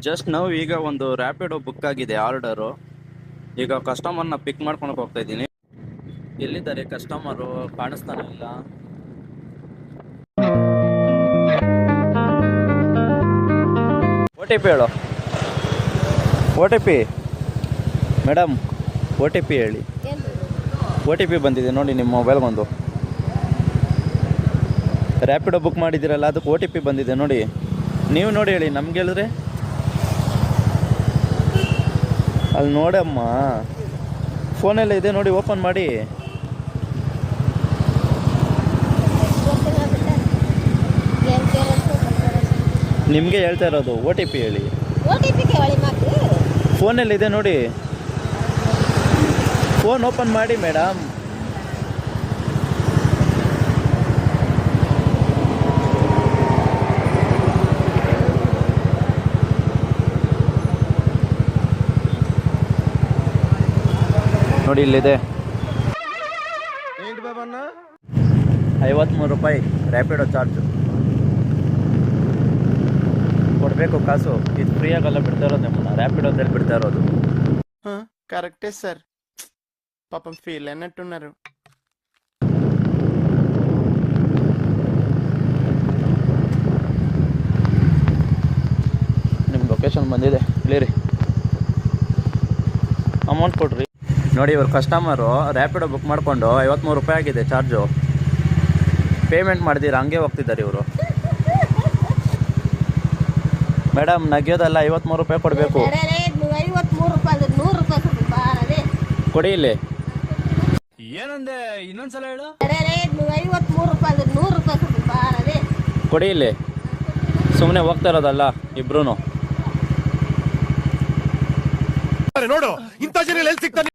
Just ನಾವು ಈಗ ಒಂದು ರ್ಯಾಪಿಡೋ ಬುಕ್ ಆಗಿದೆ ಆರ್ಡರು. ಈಗ ಕಸ್ಟಮರ್ನ ಪಿಕ್ ಮಾಡ್ಕೊಂಡು ಹೋಗ್ತಾ ಇದ್ದೀನಿ. ಎಲ್ಲಿದ್ದಾರೆ ಕಸ್ಟಮರು? ಕಾಣಿಸ್ತಾನೆ ಇಲ್ಲ. OTP ಹೇಳು. OTP ಮೇಡಮ್, OTP ಹೇಳಿ. OTP ಬಂದಿದೆ ನೋಡಿ ನಿಮ್ಮ ಮೊಬೈಲ್ಗೊಂದು. ರ್ಯಾಪಿಡೋ ಬುಕ್ ಮಾಡಿದ್ದೀರಲ್ಲ, ಅದಕ್ಕೆ OTP ಬಂದಿದೆ ನೋಡಿ. ನೀವು ನೋಡಿ ಹೇಳಿ, ನಮ್ಗೆ ಹೇಳಿದ್ರೆ ಅಲ್ಲಿ ನೋಡಮ್ಮ, ಫೋನೆಲ್ಲ ಇದೆ ನೋಡಿ, ಓಪನ್ ಮಾಡಿ. ನಿಮಗೆ ಹೇಳ್ತಾ ಇರೋದು, OTP ಹೇಳಿ. ಫೋನಲ್ಲಿ ಇದೆ ನೋಡಿ, ಫೋನ್ ಓಪನ್ ಮಾಡಿ ಮೇಡಮ್. ನೋಡಿ ಇಲ್ಲಿದೆ, 53 ರೂಪಾಯಿ ರ್ಯಾಪಿಡೋ ಚಾರ್ಜು ಕೊಡಬೇಕು ಕಾಸು. ಇದು ಫ್ರೀಯಾಗೆಲ್ಲ ಬಿಡ್ತಾ ಇರೋದು ನಿಮ್ಮನ್ನ, ರ್ಯಾಪಿಡೋದಲ್ಲಿ ಬಿಡ್ತಾ ಇರೋದು. కరెక్టే సార్, పాపం ఫీల్ అయినట్టున్నారు. ನಿಮ್ಮ ಲೊಕೇಶನ್ ಬಂದಿದೆ, ಇಳಿರಿ, ಅಮೌಂಟ್ ಕೊಡ್ರಿ. ನೋಡಿ ಇವ್ರು ಕಸ್ಟಮರು ರ್ಯಾಪಿಡೋ ಬುಕ್ ಮಾಡಿಕೊಂಡು 53 ರೂಪಾಯಿ ಆಗಿದೆ ಚಾರ್ಜು. ಪೇಮೆಂಟ್ ಮಾಡಿದ್ದೀರಾ, ಹಂಗೆ ಹೋಗ್ತಿದ್ದಾರೆ ಇವರು. ಮೇಡಮ್ ನಗಿಯೋದಲ್ಲ, 53 ರೂಪಾಯಿ ಕೊಡಬೇಕು. ಕೊಡಿ ಇಲ್ಲಿ. ಏನಂದೆ, ಇನ್ನೊಂದ್ಸಲ ಹೇಳು. ಕೊಡಿ ಇಲ್ಲಿ, ಸುಮ್ಮನೆ ಹೋಗ್ತಾ ಇರೋದಲ್ಲ ಇಬ್ರು. ನೋಡು ಇಂಥ ಜನ ಎಲ್ಲಿ ಸಿಗ್ತಾನೆ.